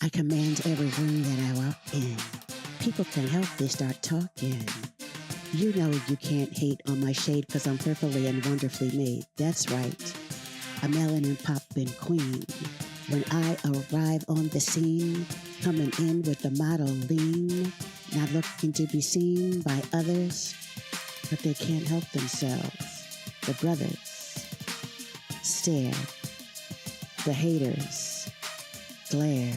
I command every room that I walk in. People can't help, they start talking. You know you can't hate on my shade because I'm perfectly and wonderfully made. That's right. A melanin poppin' queen. When I arrive on the scene, coming in with the model lean, not looking to be seen by others, but they can't help themselves. The brothers stare, the haters glare.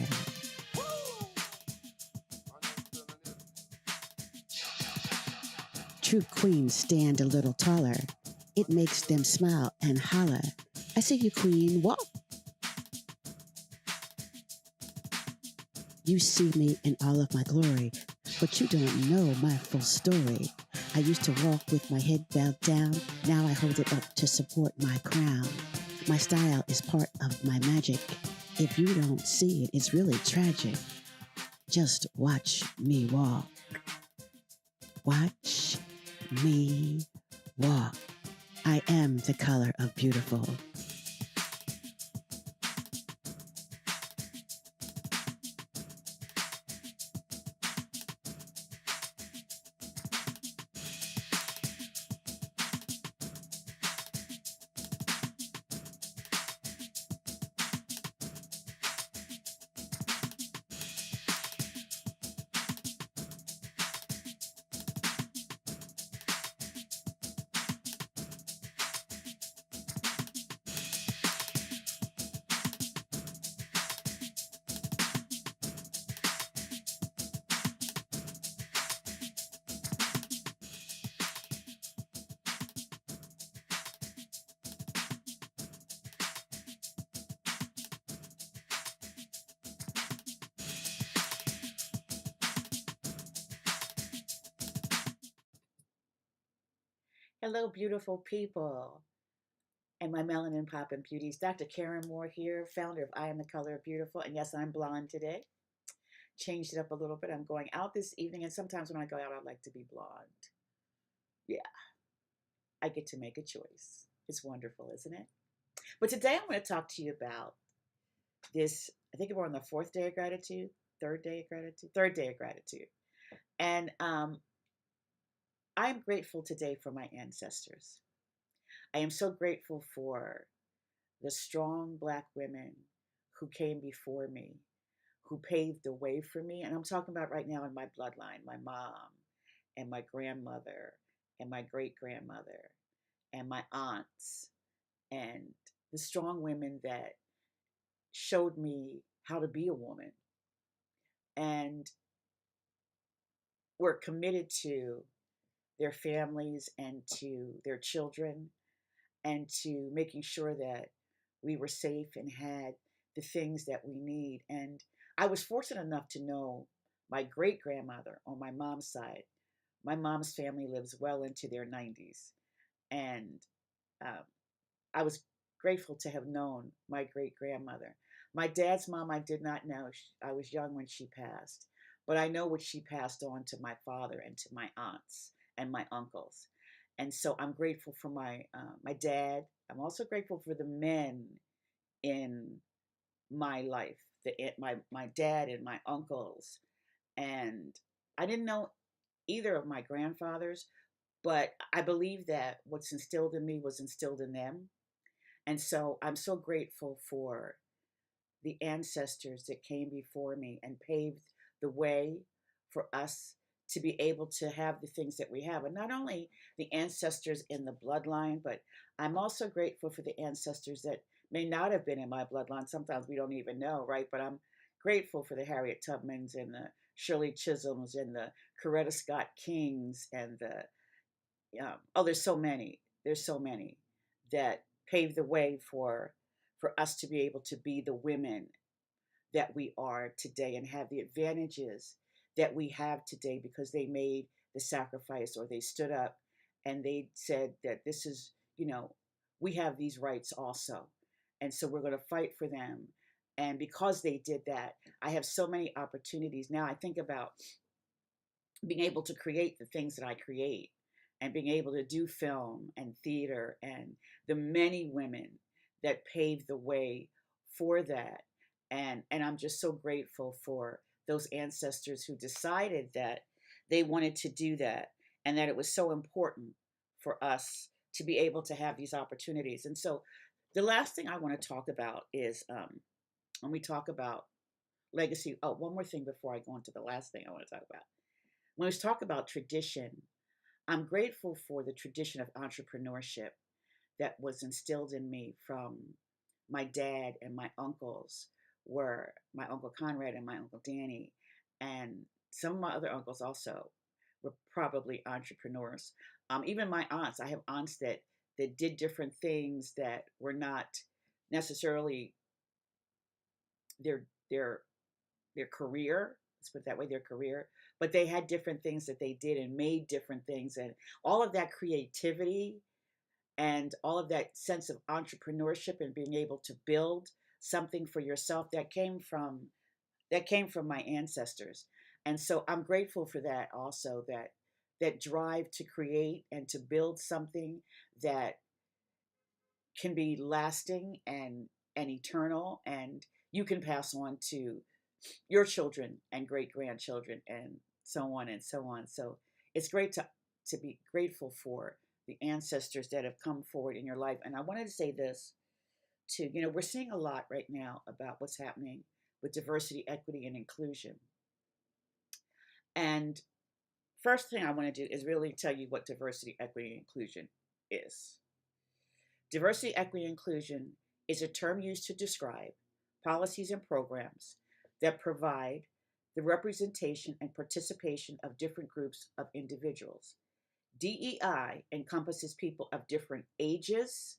True queens stand a little taller. It makes them smile and holler. I see you, queen, walk. You see me in all of my glory, but you don't know my full story. I used to walk with my head bowed down. Now I hold it up to support my crown. My style is part of my magic. If you don't see it, it's really tragic. Just watch me walk. Watch me walk. I am the color of beautiful. Hello, beautiful people, and my Melanin Poppin' Beauties. Dr. Karen Moore here, founder of I Am the Color of Beautiful. And yes, I'm blonde today. Changed it up a little bit. I'm going out this evening, and sometimes when I go out, I like to be blonde. Yeah, I get to make a choice. It's wonderful, isn't it? But today I'm going to talk to you about this. I think we're on the fourth day of gratitude, third day of gratitude, third day of gratitude. And I'm grateful today for my ancestors. I am so grateful for the strong Black women who came before me, who paved the way for me. And I'm talking about right now in my bloodline, my mom and my grandmother and my great grandmother and my aunts, and the strong women that showed me how to be a woman and were committed to their families and to their children and to making sure that we were safe and had the things that we need. And I was fortunate enough to know my great grandmother on my mom's side. My mom's family lives well into their 90s. And um, I was grateful to have known my great grandmother. My dad's mom, I did not know. I was young when she passed. But I know what she passed on to my father and to my aunts and my uncles. And so I'm grateful for my dad. I'm also grateful for the men in my life, my dad and my uncles. And I didn't know either of my grandfathers, but I believe that what's instilled in me was instilled in them. And so I'm so grateful for the ancestors that came before me and paved the way for us to be able to have the things that we have. And not only the ancestors in the bloodline, but I'm also grateful for the ancestors that may not have been in my bloodline. Sometimes we don't even know, right? But I'm grateful for the Harriet Tubmans and the Shirley Chisholms and the Coretta Scott Kings and the, oh, there's so many. There's so many that paved the way for us to be able to be the women that we are today and have the advantages that we have today because they made the sacrifice or they stood up and they said that this is, we have these rights also. And so we're going to fight for them. And because they did that, I have so many opportunities. Now I think about being able to create the things that I create and being able to do film and theater and the many women that paved the way for that. And I'm just so grateful for those ancestors who decided that they wanted to do that, and that it was so important for us to be able to have these opportunities. And so the last thing I want to talk about is when we talk about legacy. Oh, one more thing before I go on to the last thing I want to talk about. When we talk about tradition, I'm grateful for the tradition of entrepreneurship that was instilled in me from my dad and my uncles, were my Uncle Conrad and my Uncle Danny, and some of my other uncles also were probably entrepreneurs. Even my aunts, I have aunts that did different things that were not necessarily their their their career. Let's put it that way, their career, but they had different things that they did and made different things, and all of that creativity and all of that sense of entrepreneurship and being able to build something for yourself that came from my ancestors. And so I'm grateful for that also, that drive to create and to build something that can be lasting and eternal, and you can pass on to your children and great grandchildren and so on and so on. So it's great to be grateful for the ancestors that have come forward in your life. And I wanted to say this too. We're seeing a lot right now about what's happening with diversity, equity, and inclusion. And first thing I want to do is really tell you what diversity, equity, and inclusion is. Diversity, equity, and inclusion is a term used to describe policies and programs that provide the representation and participation of different groups of individuals. DEI encompasses people of different ages,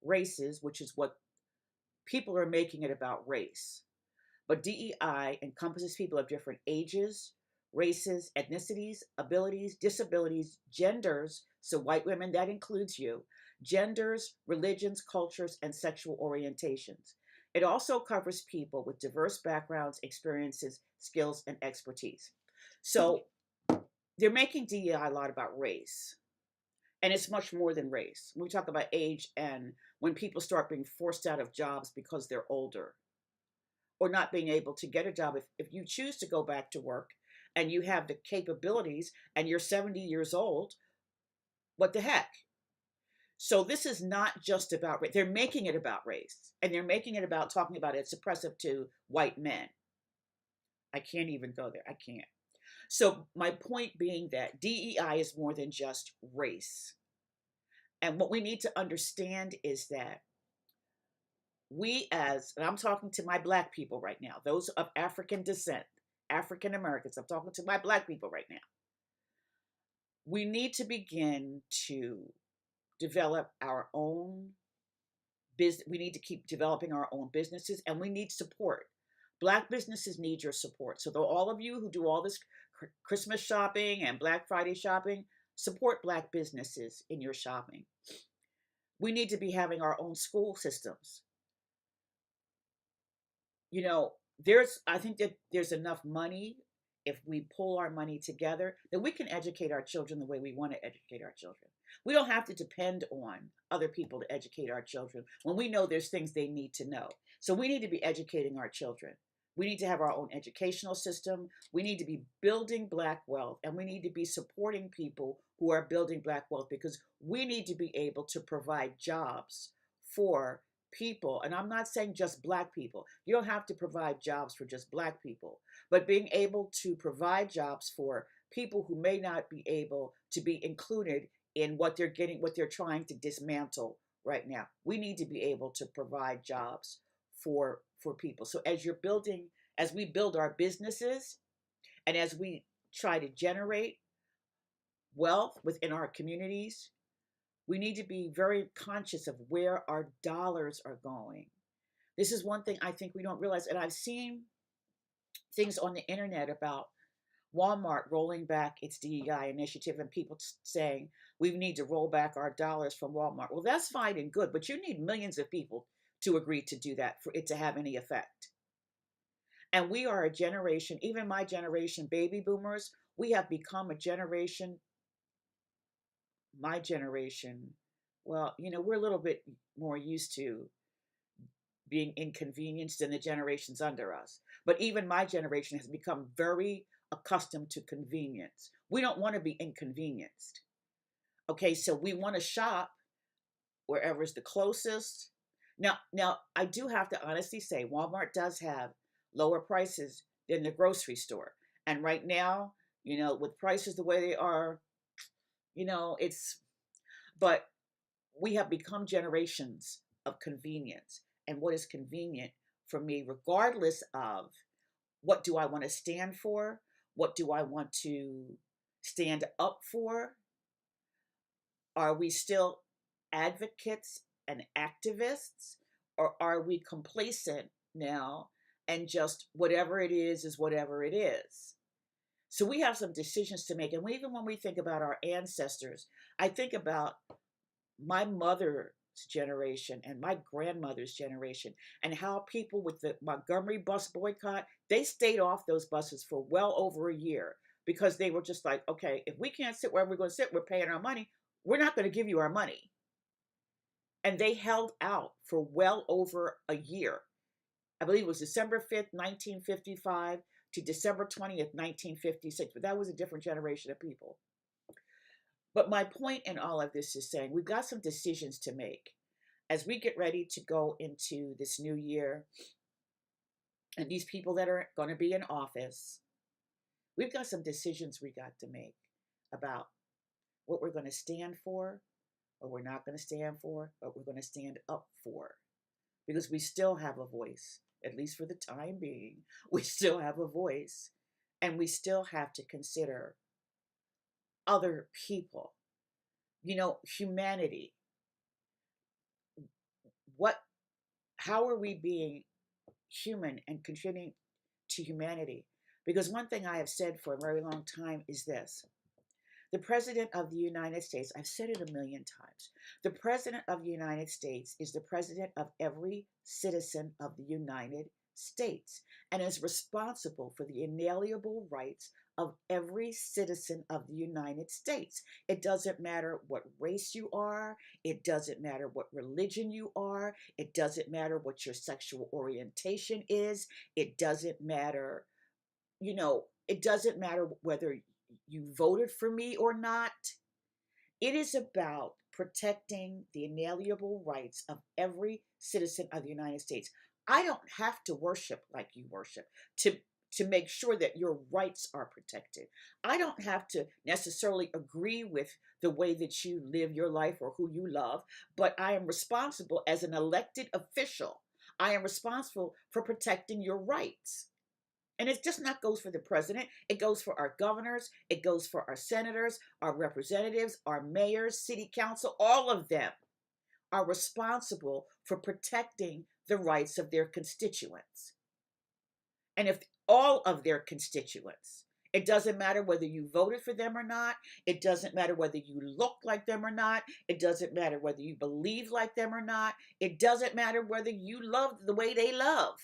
races, which is what people are making it about race. But DEI encompasses people of different ages, races, ethnicities, abilities, disabilities, genders, so white women, that includes you, genders, religions, cultures, and sexual orientations. It also covers people with diverse backgrounds, experiences, skills, and expertise. So they're making DEI a lot about race. And it's much more than race. When we talk about age and when people start being forced out of jobs because they're older, or not being able to get a job. If you choose to go back to work and you have the capabilities and you're 70 years old, what the heck? So this is not just about race. They're making it about race, and they're making it about talking about it's oppressive to white men. I can't even go there. I can't. So my point being that DEI is more than just race. And what we need to understand is that and I'm talking to my black people right now, those of African descent, African Americans, I'm talking to my black people right now. We need to begin to develop our own business. We need to keep developing our own businesses, and we need support. Black businesses need your support. So, though all of you who do all this Christmas shopping and Black Friday shopping, support black businesses in your shopping. We need to be having our own school systems. you know, I think that there's enough money. If we pull our money together, then we can educate our children the way we want to educate our children. We don't have to depend on other people to educate our children when we know there's things they need to know. So we need to be educating our children. We need to have our own educational system. We need to be building Black wealth, and we need to be supporting people who are building Black wealth, because we need to be able to provide jobs for people. And I'm not saying just Black people. You don't have to provide jobs for just Black people, but being able to provide jobs for people who may not be able to be included in what they're getting, what they're trying to dismantle right now. We need to be able to provide jobs for people. So as we build our businesses, and as we try to generate wealth within our communities, we need to be very conscious of where our dollars are going. This is one thing I think we don't realize. And I've seen things on the internet about Walmart rolling back its DEI initiative, and people saying we need to roll back our dollars from Walmart. Well, that's fine and good, but you need millions of people to agree to do that for it to have any effect. And we are a generation, even my generation, baby boomers, we have become a generation, my generation, well, we're a little bit more used to being inconvenienced than the generations under us. But even my generation has become very accustomed to convenience. We don't want to be inconvenienced. Okay, so we want to shop wherever's the closest. Now I do have to honestly say Walmart does have lower prices than the grocery store. And right now, with prices the way they are, it's but we have become generations of convenience. And what is convenient for me, regardless of what do I want to stand for, what do I want to stand up for, are we still advocates and activists, or are we complacent now and just whatever it is whatever it is? So we have some decisions to make. And even when we think about our ancestors, I think about my mother's generation and my grandmother's generation, and how people with the Montgomery bus boycott, they stayed off those buses for well over a year because they were just like, okay, if we can't sit wherever we're going to sit, we're paying our money. We're not going to give you our money. And they held out for well over a year. I believe it was December 5th, 1955 to December 20th, 1956. But that was a different generation of people. But my point in all of this is saying we've got some decisions to make as we get ready to go into this new year, and these people that are going to be in office, we've got some decisions we got to make about what we're going to stand for, what we're not going to stand for, what we're going to stand up for. Because we still have a voice, at least for the time being. We still have a voice, and we still have to consider other people. Humanity. What how are we being human and contributing to humanity? Because one thing I have said for a very long time is this: the President of the United States, I've said it a million times, the President of the United States is the President of every citizen of the United States and is responsible for the inalienable rights of every citizen of the United States. It doesn't matter what race you are. It doesn't matter what religion you are. It doesn't matter what your sexual orientation is. It doesn't matter, it doesn't matter whether you voted for me or not. It is about protecting the inalienable rights of every citizen of the United States. I don't have to worship like you worship to make sure that your rights are protected. I don't have to necessarily agree with the way that you live your life or who you love, but I am responsible as an elected official. I am responsible for protecting your rights. And it just not goes for the president. It goes for our governors. It goes for our senators, our representatives, our mayors, city council. All of them are responsible for protecting the rights of their constituents. And if all of their constituents, it doesn't matter whether you voted for them or not. It doesn't matter whether you look like them or not. It doesn't matter whether you believe like them or not. It doesn't matter whether you love the way they love.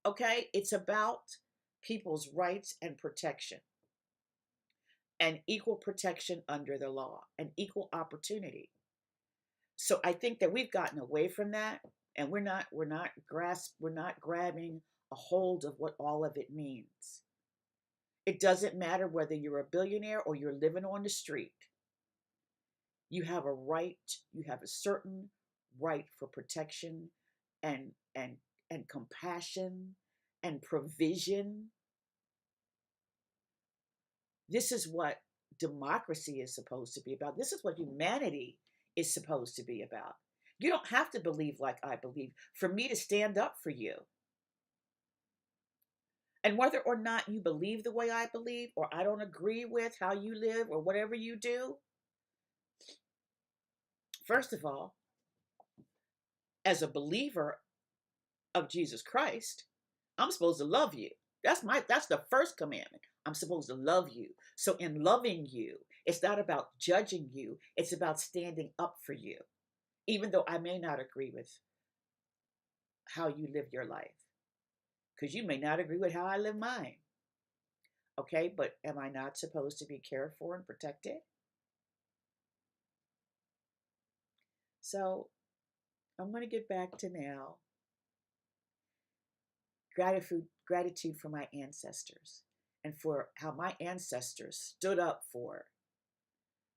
Okay? It's about people's rights and protection, and equal protection under the law, and equal opportunity. So I think that we've gotten away from that, and we're not grabbing a hold of what all of it means. It doesn't matter whether you're a billionaire or you're living on the street. You have a right, you have a certain right for protection and compassion and provision. This is what democracy is supposed to be about. This is what humanity is supposed to be about. You don't have to believe like I believe for me to stand up for you. And whether or not you believe the way I believe, or I don't agree with how you live or whatever you do, first of all, as a believer of Jesus Christ, I'm supposed to love you. That's the first commandment. I'm supposed to love you. So in loving you, it's not about judging you. It's about standing up for you, even though I may not agree with how you live your life, because you may not agree with how I live mine. Okay, but am I not supposed to be cared for and protected? So I'm going to get back to now. Gratitude for my ancestors and for how my ancestors stood up for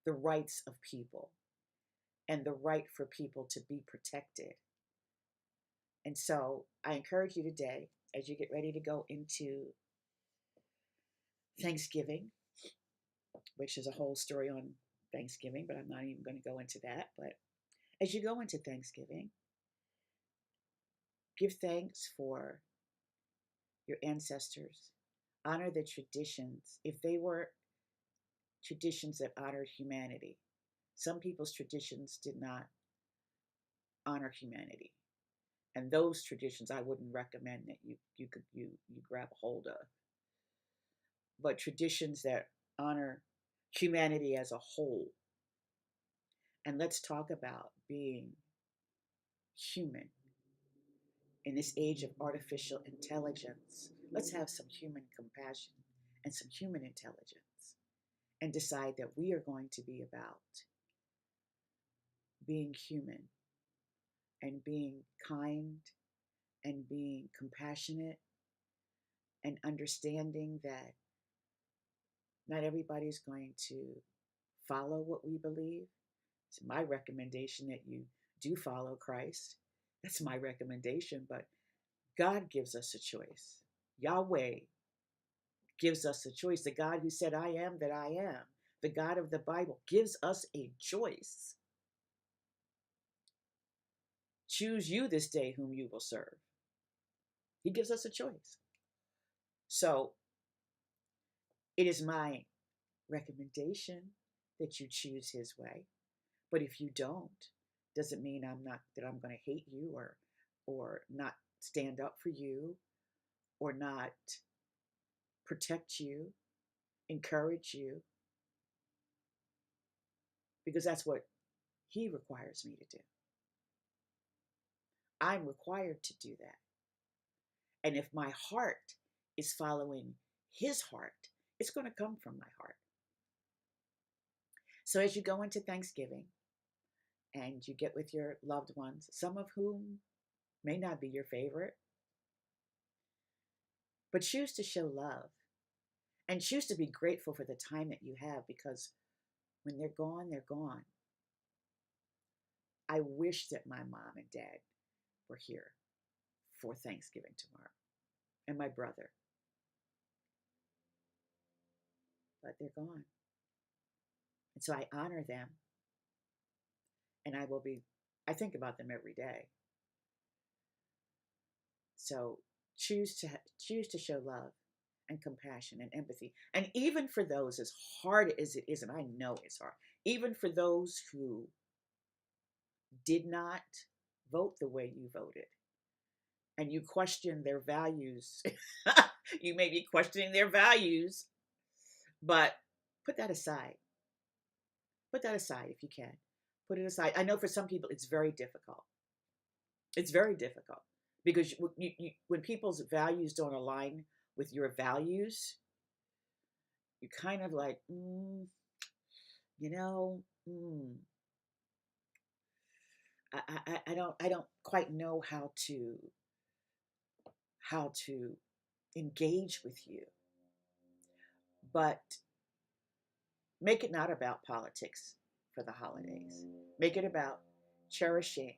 the rights of people and the right for people to be protected. And so I encourage you today, as you get ready to go into Thanksgiving, which is a whole story on Thanksgiving, but I'm not even going to go into that. But as you go into Thanksgiving, give thanks for your ancestors. Honor the traditions. If they were traditions that honored humanity, some people's traditions did not honor humanity. And those traditions I wouldn't recommend that you grab a hold of. But traditions that honor humanity as a whole. And let's talk about being human in this age of artificial intelligence. Let's have some human compassion and some human intelligence and decide that we are going to be about being human and being kind and being compassionate and understanding that not everybody's going to follow what we believe. It's my recommendation that you do follow Christ. That's my recommendation, but God gives us a choice. Yahweh gives us a choice. The God who said, I am that I am, the God of the Bible, gives us a choice. Choose you this day whom you will serve. He gives us a choice. So it is my recommendation that you choose his way. But if you don't, doesn't mean I'm going to hate you or not stand up for you or not protect you, encourage you, because that's what he requires me to do. I'm required to do that. And if my heart is following his heart, it's going to come from my heart. So as you go into Thanksgiving and you get with your loved ones, some of whom may not be your favorite, but choose to show love and choose to be grateful for the time that you have, because when they're gone, they're gone. I wish that my mom and dad were here for Thanksgiving tomorrow, and my brother, but they're gone. And so I honor them, and I think about them every day. So choose to show love and compassion and empathy. And even for those, as hard as it is, and I know it's hard, even for those who did not vote the way you voted, and you question their values, you may be questioning their values, but put that aside. Put that aside if you can. Put it aside. I know for some people it's very difficult. It's very difficult because when people's values don't align with your values, you kind of like, you know, I don't quite know how to engage with you. But make it not about politics for the holidays. Make it about cherishing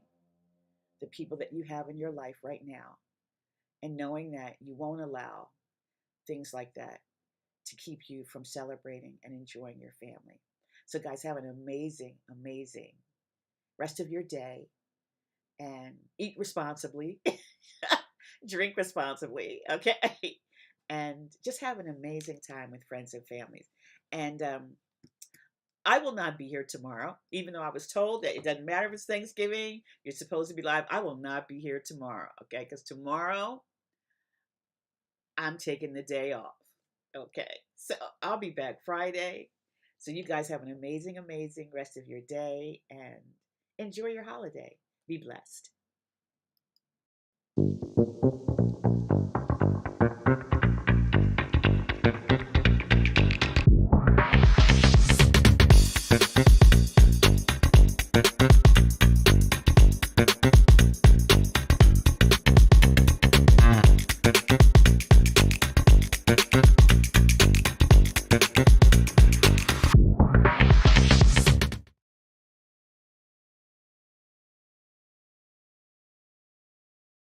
the people that you have in your life right now and knowing that you won't allow things like that to keep you from celebrating and enjoying your family. So, guys, have an amazing, amazing rest of your day and eat responsibly, drink responsibly, okay? And just have an amazing time with friends and families. And I will not be here tomorrow, even though I was told that it doesn't matter if it's Thanksgiving, you're supposed to be live. I will not be here tomorrow, okay? Because tomorrow I'm taking the day off, okay? So I'll be back Friday. So you guys have an amazing, amazing rest of your day and enjoy your holiday. Be blessed.